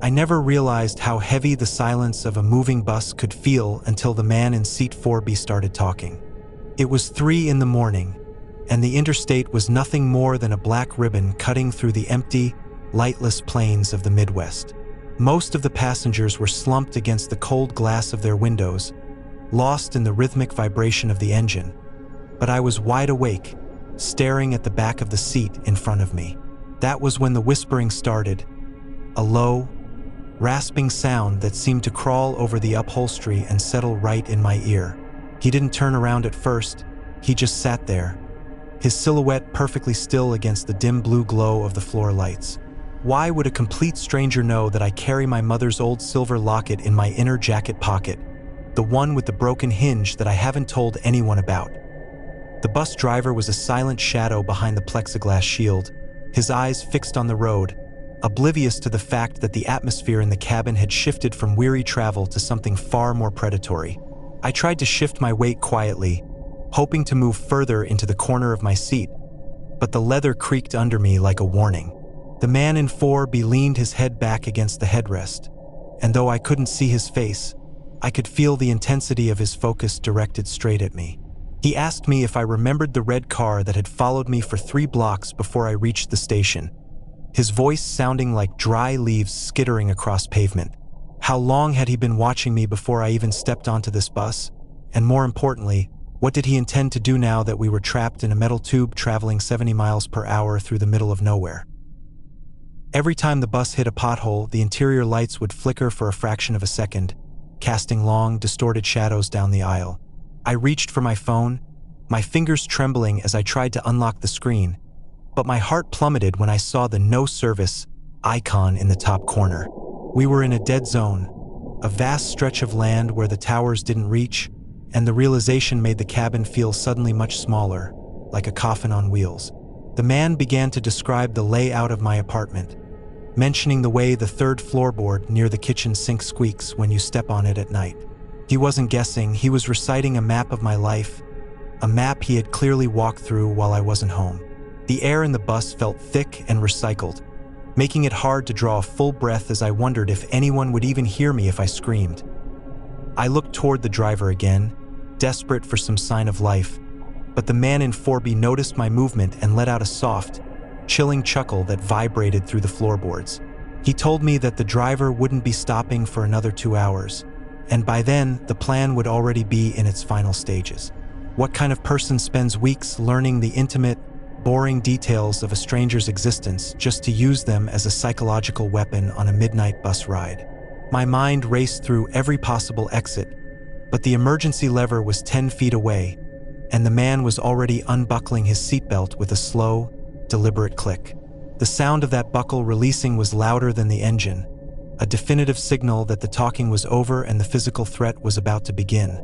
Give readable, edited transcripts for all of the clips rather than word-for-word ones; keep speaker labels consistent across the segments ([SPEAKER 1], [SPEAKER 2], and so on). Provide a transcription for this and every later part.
[SPEAKER 1] I never realized how heavy the silence of a moving bus could feel until the man in seat 4B started talking. It was 3 in the morning, and the interstate was nothing more than a black ribbon cutting through the empty, lightless plains of the Midwest. Most of the passengers were slumped against the cold glass of their windows, lost in the rhythmic vibration of the engine. But I was wide awake, staring at the back of the seat in front of me. That was when the whispering started, a low, rasping sound that seemed to crawl over the upholstery and settle right in my ear. He didn't turn around at first, he just sat there, his silhouette perfectly still against the dim blue glow of the floor lights. Why would a complete stranger know that I carry my mother's old silver locket in my inner jacket pocket, the one with the broken hinge that I haven't told anyone about? The bus driver was a silent shadow behind the plexiglass shield, his eyes fixed on the road, oblivious to the fact that the atmosphere in the cabin had shifted from weary travel to something far more predatory. I tried to shift my weight quietly, hoping to move further into the corner of my seat, but the leather creaked under me like a warning. The man in 4B leaned his head back against the headrest, and though I couldn't see his face, I could feel the intensity of his focus directed straight at me. He asked me if I remembered the red car that had followed me for 3 blocks before I reached the station, his voice sounding like dry leaves skittering across pavement. How long had he been watching me before I even stepped onto this bus? And more importantly, what did he intend to do now that we were trapped in a metal tube traveling 70 miles per hour through the middle of nowhere? Every time the bus hit a pothole, the interior lights would flicker for a fraction of a second, casting long, distorted shadows down the aisle. I reached for my phone, my fingers trembling as I tried to unlock the screen, but my heart plummeted when I saw the no service icon in the top corner. We were in a dead zone, a vast stretch of land where the towers didn't reach, and the realization made the cabin feel suddenly much smaller, like a coffin on wheels. The man began to describe the layout of my apartment, mentioning the way the 3rd floorboard near the kitchen sink squeaks when you step on it at night. He wasn't guessing, he was reciting a map of my life, a map he had clearly walked through while I wasn't home. The air in the bus felt thick and recycled, making it hard to draw a full breath as I wondered if anyone would even hear me if I screamed. I looked toward the driver again, desperate for some sign of life, but the man in 4B noticed my movement and let out a soft, chilling chuckle that vibrated through the floorboards. He told me that the driver wouldn't be stopping for another 2 hours, and by then, the plan would already be in its final stages. What kind of person spends weeks learning the intimate, boring details of a stranger's existence just to use them as a psychological weapon on a midnight bus ride? My mind raced through every possible exit, but the emergency lever was 10 feet away, and the man was already unbuckling his seatbelt with a slow, deliberate click. The sound of that buckle releasing was louder than the engine, a definitive signal that the talking was over and the physical threat was about to begin.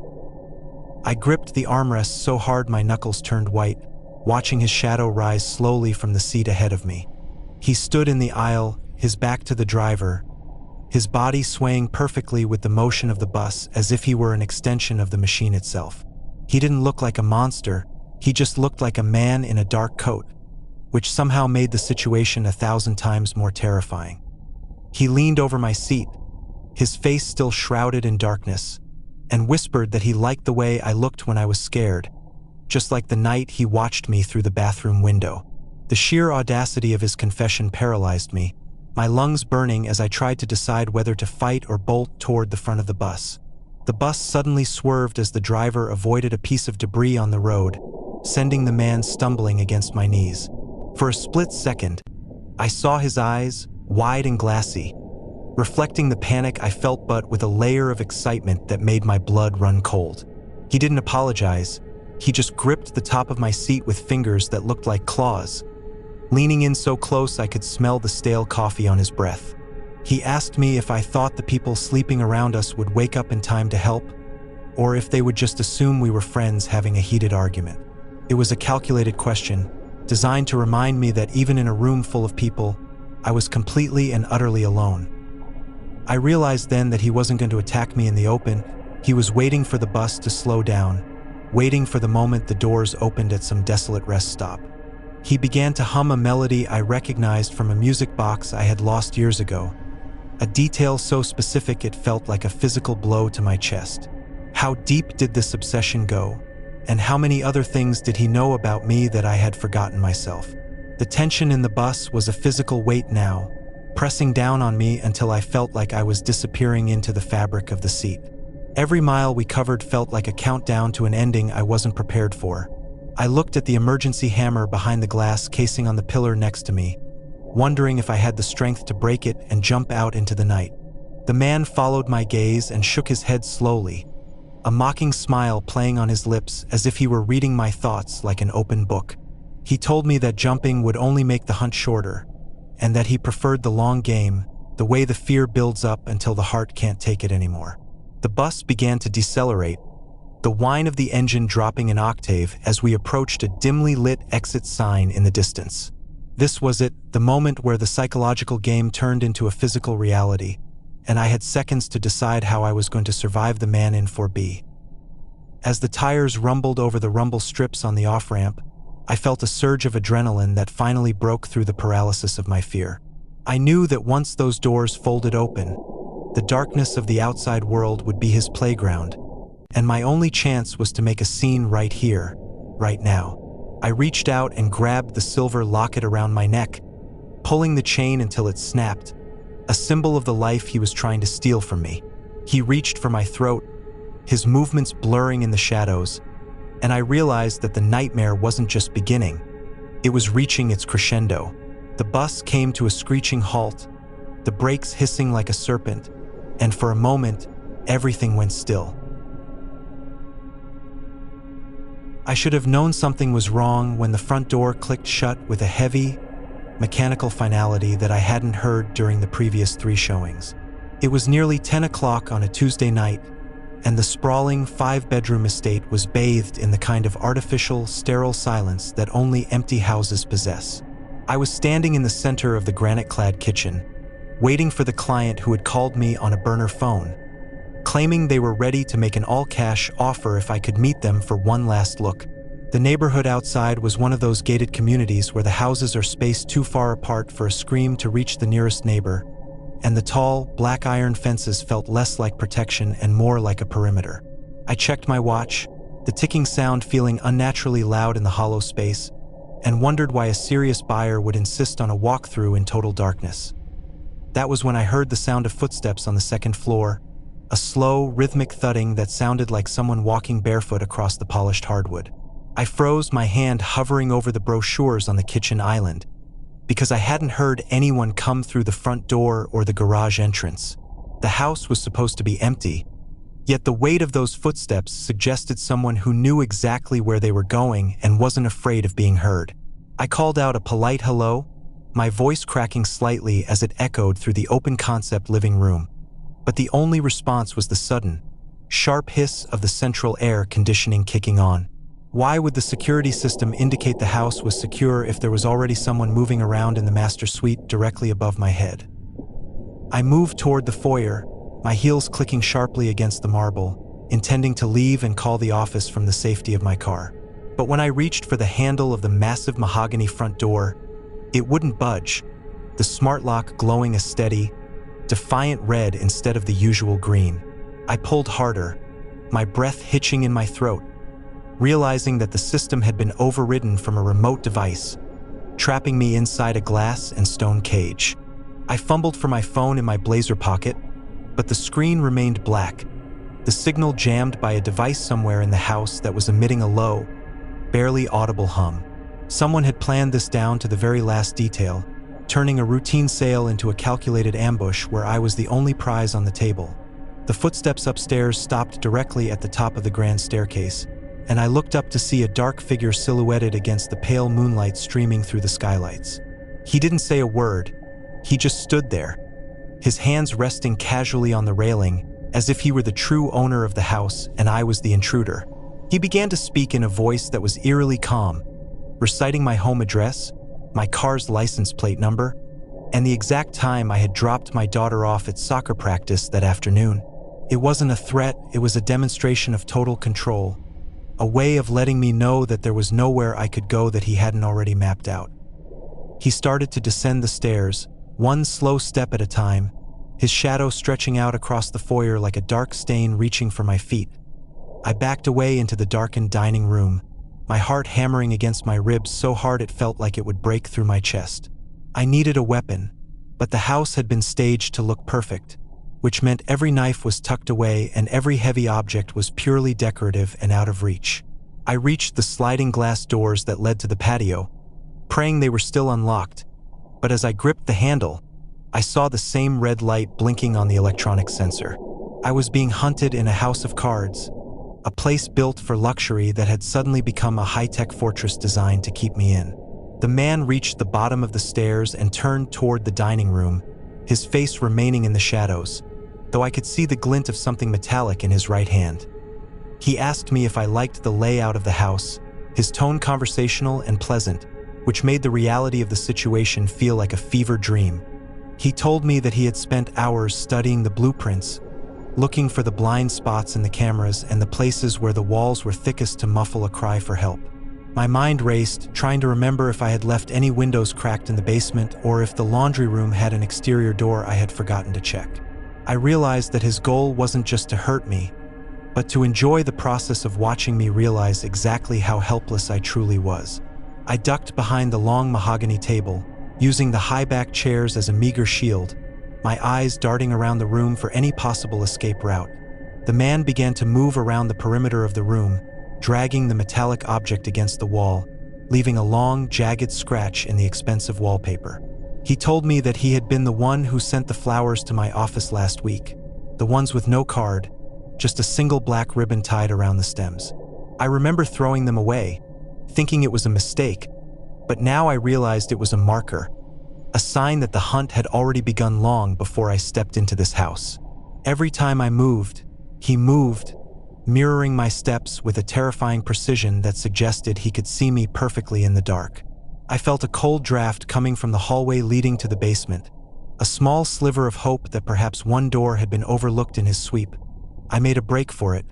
[SPEAKER 1] I gripped the armrest so hard my knuckles turned white, watching his shadow rise slowly from the seat ahead of me. He stood in the aisle, his back to the driver, his body swaying perfectly with the motion of the bus as if he were an extension of the machine itself. He didn't look like a monster, he just looked like a man in a dark coat, which somehow made the situation 1,000 times more terrifying. He leaned over my seat, his face still shrouded in darkness, and whispered that he liked the way I looked when I was scared, just like the night he watched me through the bathroom window. The sheer audacity of his confession paralyzed me, my lungs burning as I tried to decide whether to fight or bolt toward the front of the bus. The bus suddenly swerved as the driver avoided a piece of debris on the road, sending the man stumbling against my knees. For a split second, I saw his eyes, wide and glassy, reflecting the panic I felt but with a layer of excitement that made my blood run cold. He didn't apologize, he just gripped the top of my seat with fingers that looked like claws, leaning in so close I could smell the stale coffee on his breath. He asked me if I thought the people sleeping around us would wake up in time to help, or if they would just assume we were friends having a heated argument. It was a calculated question, designed to remind me that even in a room full of people, I was completely and utterly alone. I realized then that he wasn't going to attack me in the open. He was waiting for the bus to slow down, waiting for the moment the doors opened at some desolate rest stop. He began to hum a melody I recognized from a music box I had lost years ago, a detail so specific it felt like a physical blow to my chest. How deep did this obsession go? And how many other things did he know about me that I had forgotten myself? The tension in the bus was a physical weight now, pressing down on me until I felt like I was disappearing into the fabric of the seat. Every mile we covered felt like a countdown to an ending I wasn't prepared for. I looked at the emergency hammer behind the glass casing on the pillar next to me, wondering if I had the strength to break it and jump out into the night. The man followed my gaze and shook his head slowly, a mocking smile playing on his lips as if he were reading my thoughts like an open book. He told me that jumping would only make the hunt shorter, and that he preferred the long game, the way the fear builds up until the heart can't take it anymore. The bus began to decelerate, the whine of the engine dropping an octave as we approached a dimly lit exit sign in the distance. This was it, the moment where the psychological game turned into a physical reality, and I had seconds to decide how I was going to survive the man in 4B. As the tires rumbled over the rumble strips on the off-ramp, I felt a surge of adrenaline that finally broke through the paralysis of my fear. I knew that once those doors folded open, the darkness of the outside world would be his playground, and my only chance was to make a scene right here, right now. I reached out and grabbed the silver locket around my neck, pulling the chain until it snapped, a symbol of the life he was trying to steal from me. He reached for my throat, his movements blurring in the shadows, and I realized that the nightmare wasn't just beginning, it was reaching its crescendo. The bus came to a screeching halt, the brakes hissing like a serpent, and for a moment, everything went still. I should have known something was wrong when the front door clicked shut with a heavy, mechanical finality that I hadn't heard during the previous 3 showings. It was nearly 10 o'clock on a Tuesday night, and the sprawling 5-bedroom estate was bathed in the kind of artificial, sterile silence that only empty houses possess. I was standing in the center of the granite-clad kitchen, waiting for the client who had called me on a burner phone, claiming they were ready to make an all-cash offer if I could meet them for one last look. The neighborhood outside was one of those gated communities where the houses are spaced too far apart for a scream to reach the nearest neighbor, and the tall, black iron fences felt less like protection and more like a perimeter. I checked my watch, the ticking sound feeling unnaturally loud in the hollow space, and wondered why a serious buyer would insist on a walkthrough in total darkness. That was when I heard the sound of footsteps on the second floor, a slow, rhythmic thudding that sounded like someone walking barefoot across the polished hardwood. I froze, my hand hovering over the brochures on the kitchen island, because I hadn't heard anyone come through the front door or the garage entrance. The house was supposed to be empty, yet the weight of those footsteps suggested someone who knew exactly where they were going and wasn't afraid of being heard. I called out a polite hello, my voice cracking slightly as it echoed through the open-concept living room. But the only response was the sudden, sharp hiss of the central air conditioning kicking on. Why would the security system indicate the house was secure if there was already someone moving around in the master suite directly above my head? I moved toward the foyer, my heels clicking sharply against the marble, intending to leave and call the office from the safety of my car. But when I reached for the handle of the massive mahogany front door, it wouldn't budge, the smart lock glowing a steady, defiant red instead of the usual green. I pulled harder, my breath hitching in my throat, realizing that the system had been overridden from a remote device, trapping me inside a glass and stone cage. I fumbled for my phone in my blazer pocket, but the screen remained black, the signal jammed by a device somewhere in the house that was emitting a low, barely audible hum. Someone had planned this down to the very last detail, turning a routine sale into a calculated ambush where I was the only prize on the table. The footsteps upstairs stopped directly at the top of the grand staircase, and I looked up to see a dark figure silhouetted against the pale moonlight streaming through the skylights. He didn't say a word, he just stood there, his hands resting casually on the railing, as if he were the true owner of the house and I was the intruder. He began to speak in a voice that was eerily calm, reciting my home address, my car's license plate number, and the exact time I had dropped my daughter off at soccer practice that afternoon. It wasn't a threat, it was a demonstration of total control, a way of letting me know that there was nowhere I could go that he hadn't already mapped out. He started to descend the stairs, one slow step at a time, his shadow stretching out across the foyer like a dark stain reaching for my feet. I backed away into the darkened dining room, my heart hammering against my ribs so hard it felt like it would break through my chest. I needed a weapon, but the house had been staged to look perfect, which meant every knife was tucked away and every heavy object was purely decorative and out of reach. I reached the sliding glass doors that led to the patio, praying they were still unlocked, but as I gripped the handle, I saw the same red light blinking on the electronic sensor. I was being hunted in a house of cards, a place built for luxury that had suddenly become a high-tech fortress designed to keep me in. The man reached the bottom of the stairs and turned toward the dining room, his face remaining in the shadows, though I could see the glint of something metallic in his right hand. He asked me if I liked the layout of the house, his tone conversational and pleasant, which made the reality of the situation feel like a fever dream. He told me that he had spent hours studying the blueprints, looking for the blind spots in the cameras and the places where the walls were thickest to muffle a cry for help. My mind raced, trying to remember if I had left any windows cracked in the basement or if the laundry room had an exterior door I had forgotten to check. I realized that his goal wasn't just to hurt me, but to enjoy the process of watching me realize exactly how helpless I truly was. I ducked behind the long mahogany table, using the high-back chairs as a meager shield, my eyes darting around the room for any possible escape route. The man began to move around the perimeter of the room, dragging the metallic object against the wall, leaving a long, jagged scratch in the expensive wallpaper. He told me that he had been the one who sent the flowers to my office last week, the ones with no card, just a single black ribbon tied around the stems. I remember throwing them away, thinking it was a mistake, but now I realized it was a marker, a sign that the hunt had already begun long before I stepped into this house. Every time I moved, he moved, mirroring my steps with a terrifying precision that suggested he could see me perfectly in the dark. I felt a cold draft coming from the hallway leading to the basement, a small sliver of hope that perhaps one door had been overlooked in his sweep. I made a break for it,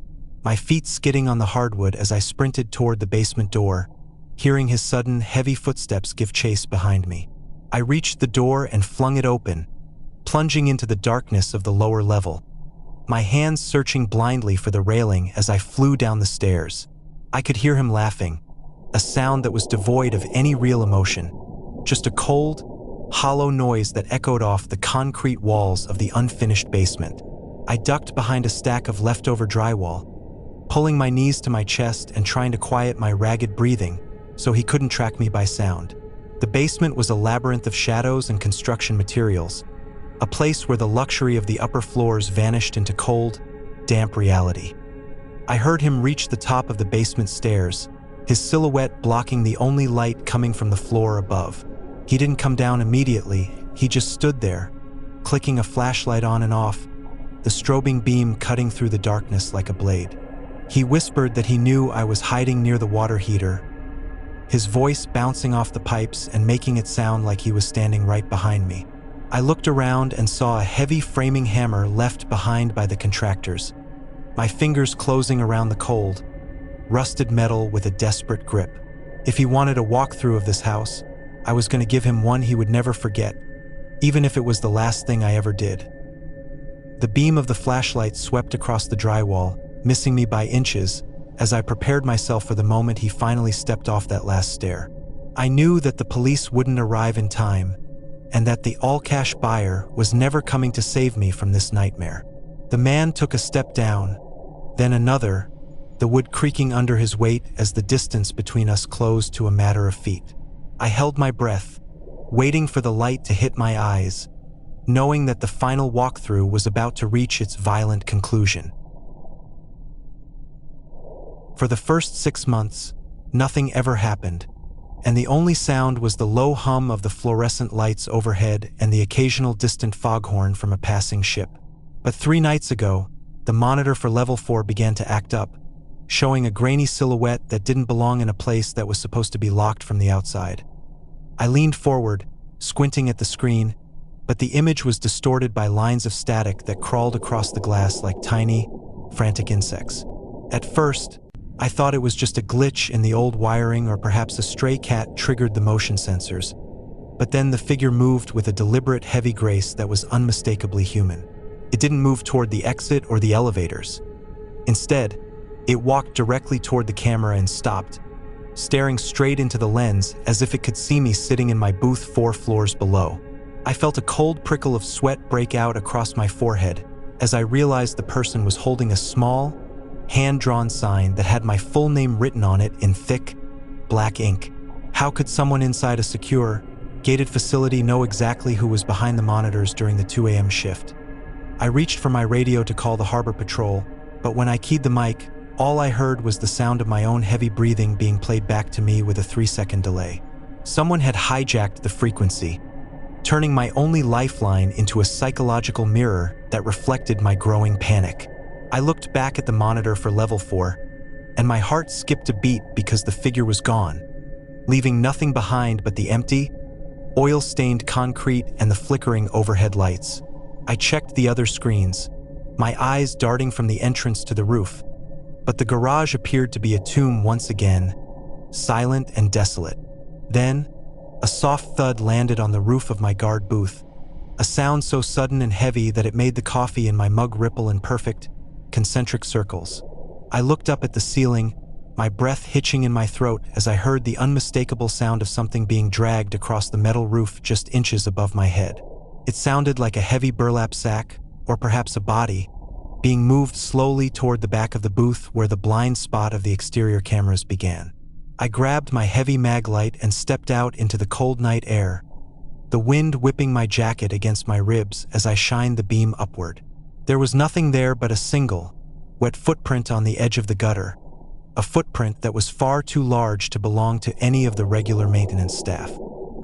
[SPEAKER 1] my feet skidding on the hardwood as I sprinted toward the basement door, hearing his sudden, heavy footsteps give chase behind me. I reached the door and flung it open, plunging into the darkness of the lower level, my hands searching blindly for the railing as I flew down the stairs. I could hear him laughing, a sound that was devoid of any real emotion, just a cold, hollow noise that echoed off the concrete walls of the unfinished basement. I ducked behind a stack of leftover drywall, pulling my knees to my chest and trying to quiet my ragged breathing so he couldn't track me by sound. The basement was a labyrinth of shadows and construction materials, a place where the luxury of the upper floors vanished into cold, damp reality. I heard him reach the top of the basement stairs, his silhouette blocking the only light coming from the floor above. He didn't come down immediately, he just stood there, clicking a flashlight on and off, the strobing beam cutting through the darkness like a blade. He whispered that he knew I was hiding near the water heater, his voice bouncing off the pipes and making it sound like he was standing right behind me. I looked around and saw a heavy framing hammer left behind by the contractors, my fingers closing around the cold, rusted metal with a desperate grip. If he wanted a walkthrough of this house, I was going to give him one he would never forget, even if it was the last thing I ever did. The beam of the flashlight swept across the drywall, missing me by inches, as I prepared myself for the moment he finally stepped off that last stair. I knew that the police wouldn't arrive in time, and that the all-cash buyer was never coming to save me from this nightmare. The man took a step down, then another, the wood creaking under his weight as the distance between us closed to a matter of feet. I held my breath, waiting for the light to hit my eyes, knowing that the final walkthrough was about to reach its violent conclusion. For the first 6 months, nothing ever happened, and the only sound was the low hum of the fluorescent lights overhead and the occasional distant foghorn from a passing ship. But 3 nights ago, the monitor for level 4 began to act up, showing a grainy silhouette that didn't belong in a place that was supposed to be locked from the outside. I leaned forward, squinting at the screen, but the image was distorted by lines of static that crawled across the glass like tiny, frantic insects. At first, I thought it was just a glitch in the old wiring or perhaps a stray cat triggered the motion sensors, But then the figure moved with a deliberate, heavy grace that was unmistakably human. It didn't move toward the exit or the elevators. Instead, it walked directly toward the camera and stopped, staring straight into the lens as if it could see me sitting in my booth 4 floors below. I felt a cold prickle of sweat break out across my forehead as I realized the person was holding a small, hand-drawn sign that had my full name written on it in thick, black ink. How could someone inside a secure, gated facility know exactly who was behind the monitors during the 2 a.m. shift? I reached for my radio to call the harbor patrol, but when I keyed the mic, all I heard was the sound of my own heavy breathing being played back to me with a 3-second delay. Someone had hijacked the frequency, turning my only lifeline into a psychological mirror that reflected my growing panic. I looked back at the monitor for level 4, and my heart skipped a beat because the figure was gone, leaving nothing behind but the empty, oil-stained concrete and the flickering overhead lights. I checked the other screens, my eyes darting from the entrance to the roof, but the garage appeared to be a tomb once again, silent and desolate. Then, a soft thud landed on the roof of my guard booth, a sound so sudden and heavy that it made the coffee in my mug ripple in perfect, concentric circles. I looked up at the ceiling, my breath hitching in my throat as I heard the unmistakable sound of something being dragged across the metal roof just inches above my head. It sounded like a heavy burlap sack, or perhaps a body, being moved slowly toward the back of the booth where the blind spot of the exterior cameras began. I grabbed my heavy mag light and stepped out into the cold night air, the wind whipping my jacket against my ribs as I shined the beam upward. There was nothing there but a single, wet footprint on the edge of the gutter, a footprint that was far too large to belong to any of the regular maintenance staff.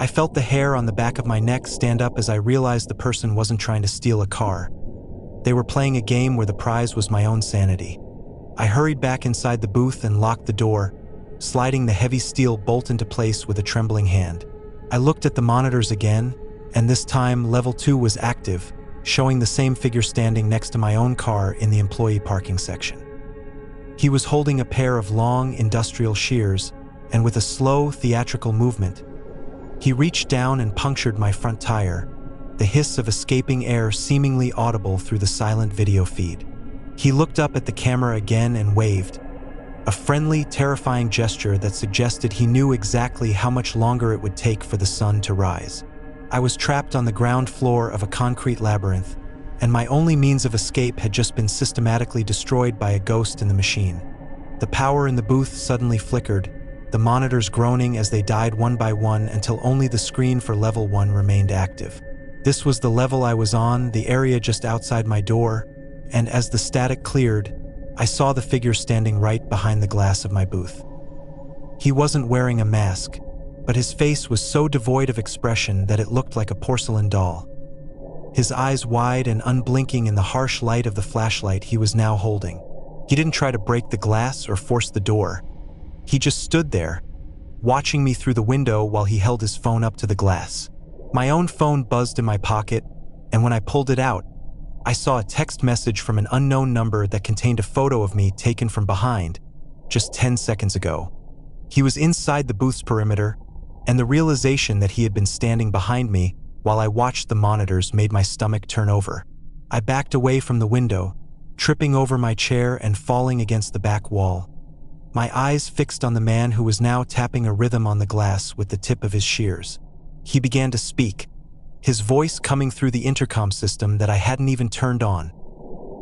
[SPEAKER 1] I felt the hair on the back of my neck stand up as I realized the person wasn't trying to steal a car. They were playing a game where the prize was my own sanity. I hurried back inside the booth and locked the door, sliding the heavy steel bolt into place with a trembling hand. I looked at the monitors again, and this time level 2 was active, showing the same figure standing next to my own car in the employee parking section. He was holding a pair of long industrial shears, and with a slow, theatrical movement, he reached down and punctured my front tire, the hiss of escaping air seemingly audible through the silent video feed. He looked up at the camera again and waved, a friendly, terrifying gesture that suggested he knew exactly how much longer it would take for the sun to rise. I was trapped on the ground floor of a concrete labyrinth, and my only means of escape had just been systematically destroyed by a ghost in the machine. The power in the booth suddenly flickered, the monitors groaning as they died one by one until only the screen for level 1 remained active. This was the level I was on, the area just outside my door, and as the static cleared, I saw the figure standing right behind the glass of my booth. He wasn't wearing a mask, but his face was so devoid of expression that it looked like a porcelain doll. His eyes wide and unblinking in the harsh light of the flashlight he was now holding. He didn't try to break the glass or force the door. He just stood there, watching me through the window while he held his phone up to the glass. My own phone buzzed in my pocket, and when I pulled it out, I saw a text message from an unknown number that contained a photo of me taken from behind, just 10 seconds ago. He was inside the booth's perimeter, and the realization that he had been standing behind me while I watched the monitors made my stomach turn over. I backed away from the window, tripping over my chair and falling against the back wall, my eyes fixed on the man who was now tapping a rhythm on the glass with the tip of his shears. He began to speak, his voice coming through the intercom system that I hadn't even turned on.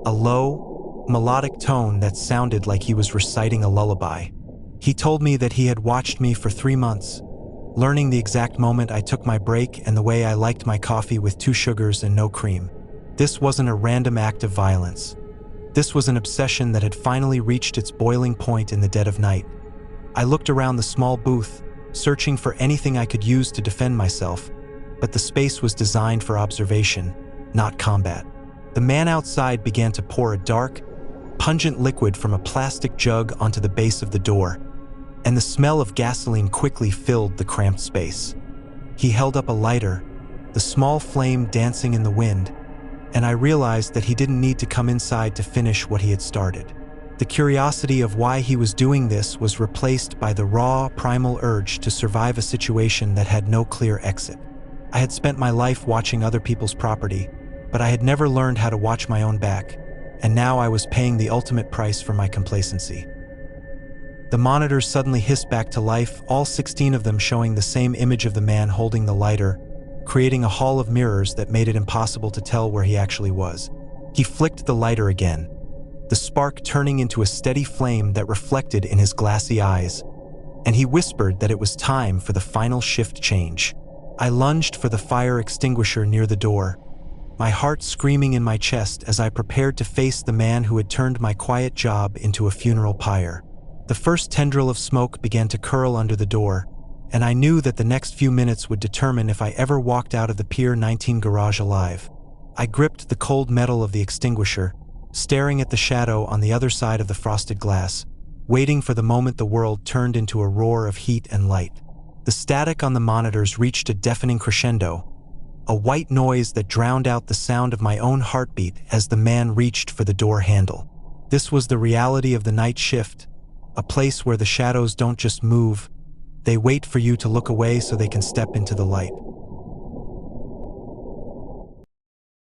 [SPEAKER 1] A low, melodic tone that sounded like he was reciting a lullaby. He told me that he had watched me for 3 months, learning the exact moment I took my break and the way I liked my coffee with 2 sugars and no cream. This wasn't a random act of violence. This was an obsession that had finally reached its boiling point in the dead of night. I looked around the small booth, searching for anything I could use to defend myself, but the space was designed for observation, not combat. The man outside began to pour a dark, pungent liquid from a plastic jug onto the base of the door, and the smell of gasoline quickly filled the cramped space. He held up a lighter, the small flame dancing in the wind, and I realized that he didn't need to come inside to finish what he had started. The curiosity of why he was doing this was replaced by the raw, primal urge to survive a situation that had no clear exit. I had spent my life watching other people's property, but I had never learned how to watch my own back, and now I was paying the ultimate price for my complacency. The monitors suddenly hissed back to life, all 16 of them showing the same image of the man holding the lighter, creating a hall of mirrors that made it impossible to tell where he actually was. He flicked the lighter again, the spark turning into a steady flame that reflected in his glassy eyes, and he whispered that it was time for the final shift change. I lunged for the fire extinguisher near the door, my heart screaming in my chest as I prepared to face the man who had turned my quiet job into a funeral pyre. The first tendril of smoke began to curl under the door, and I knew that the next few minutes would determine if I ever walked out of the Pier 19 garage alive. I gripped the cold metal of the extinguisher, staring at the shadow on the other side of the frosted glass, waiting for the moment the world turned into a roar of heat and light. The static on the monitors reached a deafening crescendo, a white noise that drowned out the sound of my own heartbeat as the man reached for the door handle. This was the reality of the night shift, a place where the shadows don't just move, they wait for you to look away so they can step into the light.